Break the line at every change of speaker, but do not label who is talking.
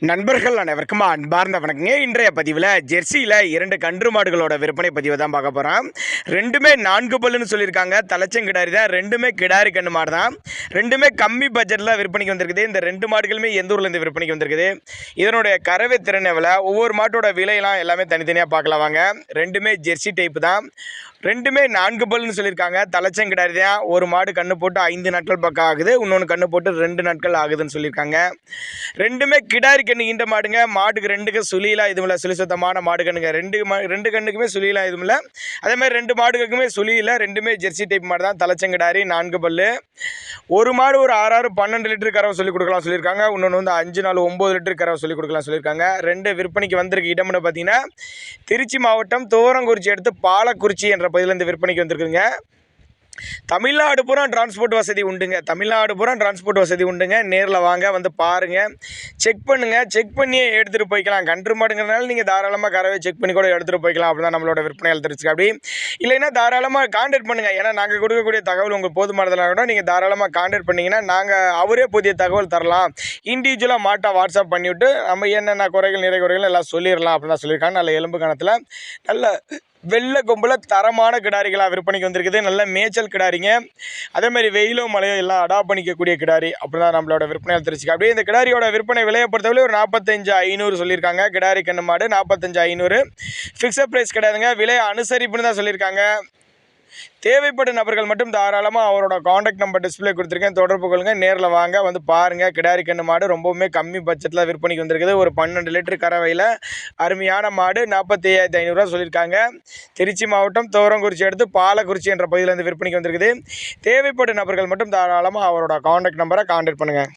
நண்பர்கள் அனைவருக்கும் அன்பார்ந்த வணக்கங்க. இன்றைய பதிவில் ஜெர்சியில் 2 கன்று மாடுகளோட விற்பனை பதிவை தான் பார்க்க போகிறோம். ரெண்டுமே 4 பல்லுன்னு சொல்லியிருக்காங்க. தலைச்சங்கிடாரி தான். ரெண்டுமே கிடாரி கன்று மாடு தான். ரெண்டுமே கம்மி பட்ஜெட்டில் விற்பனைக்கு வந்திருக்குது. இந்த 2 மாடுகளுமே எந்த ஊர்லேருந்து விற்பனைக்கு வந்திருக்குது, இதனுடைய கறவை திறன் எவ்வளோ, ஒவ்வொரு மாட்டோட விலையெல்லாம் எல்லாமே தனித்தனியாக பார்க்கலாம் வாங்க. ரெண்டுமே ஜெர்சி டைப்பு தான். ரெண்டுமே 4 பல்லுன்னு சொல்லியிருக்காங்க. தலைச்சங்கிடாரி தான். ஒரு மாடு கன்று போட்டு 5 நாட்கள் பக்கம் ஆகுது. இன்னொன்று கன்று போட்டு 2 நாட்கள் ஆகுதுன்னு சொல்லியிருக்காங்க. ரெண்டுமே கிடாரி கண்ணு ஈண்ட மாடுங்க. மாட்டுக்கு 2க்கு சுழியெல்லாம் இதுவும் இல்லை. சுழி சுத்தமான மாடு கண்ணுங்க. ரெண்டு கண்ணுக்குமே சுழியெல்லாம் இதுவும் இல்லை. அதேமாதிரி 2 மாடுகளுக்குமே சுழி இல்லை. ரெண்டுமே ஜெர்சி டைப் மாடு தான். தலைச்சங்கிடாரி 4 பல்லு. ஒரு மாடு ஒரு 6 12 லிட்டர் கறவை சொல்லிக் கொடுக்கலாம் சொல்லியிருக்காங்க. இன்னொன்று வந்து 5 4 9 லிட்டர் கறவை சொல்லிக் கொடுக்கலாம் சொல்லியிருக்காங்க. 2 விற்பனைக்கு வந்திருக்கு இடம்னு பார்த்தீங்கன்னா திருச்சி மாவட்டம் தோரங்குறிச்சி அடுத்து பாலக்குறிச்சி என்ற பகுதியில் இந்த விற்பனைக்கு வந்திருக்குதுங்க. தமிழ்நாடு பூரா டிரான்ஸ்போர்ட் வசதி உண்டுங்க. தமிழ்நாடு பூரா டிரான்ஸ்போர்ட் வசதி உண்டுங்க. நேரில் வாங்க, வந்து பாருங்கள், செக் பண்ணுங்கள். செக் பண்ணியே எடுத்துகிட்டு போய்க்கலாம். கன்று மாடுங்கிறதுனால நீங்கள் தாராளமாக கறவை செக் பண்ணி கூட எடுத்துகிட்டு போய்க்கலாம். அப்படி தான் நம்மளோட விற்பனையால் தெரிஞ்சுக்க. அப்படி இல்லைன்னா தாராளமாக கான்டாக்ட் பண்ணுங்கள். ஏன்னா நாங்கள் கொடுக்கக்கூடிய தகவல் உங்களுக்கு போதுமானதுனால கூட நீங்கள் தாராளமாக கான்டாக்ட் பண்ணிங்கன்னா நாங்கள் அவரே புதிய தகவல் தரலாம். இண்டிவிஜுவலாக மாட்டை வாட்ஸ்அப் பண்ணிவிட்டு நம்ம என்னென்ன குறைகள் நிறை குறைகள் எல்லாம் சொல்லிடலாம் அப்படின்னு தான் சொல்லியிருக்காங்க. நல்ல எலும்பு கணத்தில் நல்ல வெள்ளை கொம்பில் தரமான கிடாரிகளாக விற்பனைக்கு வந்திருக்குது. நல்ல மேய்ச்சல் கிடாரிங்க. அதேமாதிரி வெயிலோ மழையோ எல்லாம் அடாப்ட் பண்ணிக்கக்கூடிய கிடாரி. அப்படி தான் நம்மளோட விற்பனையால் தெரிஞ்சுக்க. அப்படியே இந்த கிடாரியோட விற்பனை விலையை பொறுத்தவரை ஒரு 45,500 சொல்லியிருக்காங்க. கிடாரி கண்ணு மாடு 45,500 ஃபிக்ஸட் ப்ரைஸ் கிடையாதுங்க. விலை அனுசரிப்புன்னு தான் சொல்லியிருக்காங்க. தேவைப்படும் நபர்கள் மட்டும் தாராளமாக அவரோட காண்டாக்ட் நம்பர் டிஸ்பிளே கொடுத்துருக்கேன், தொடர்பு கொள்ளுங்க. நேரில் வாங்க, வந்து பாருங்கள். கிடாரி கன்று மாடு ரொம்பவுமே கம்மி பட்ஜெட்டில் விற்பனைக்கு வந்திருக்குது. ஒரு 12 லிட்டர் கறவையில் அருமையான மாடு 45,500 சொல்லியிருக்காங்க. திருச்சி மாவட்டம் தோரங்குறிச்சி அடுத்து பாலக்குறிச்சி என்ற பகுதியில் இருந்து விற்பனைக்கு வந்திருக்குது. தேவைப்படும் நபர்கள் மட்டும் தாராளமாக அவரோட காண்டாக்ட் நம்பரை காண்டாக்ட் பண்ணுங்கள்.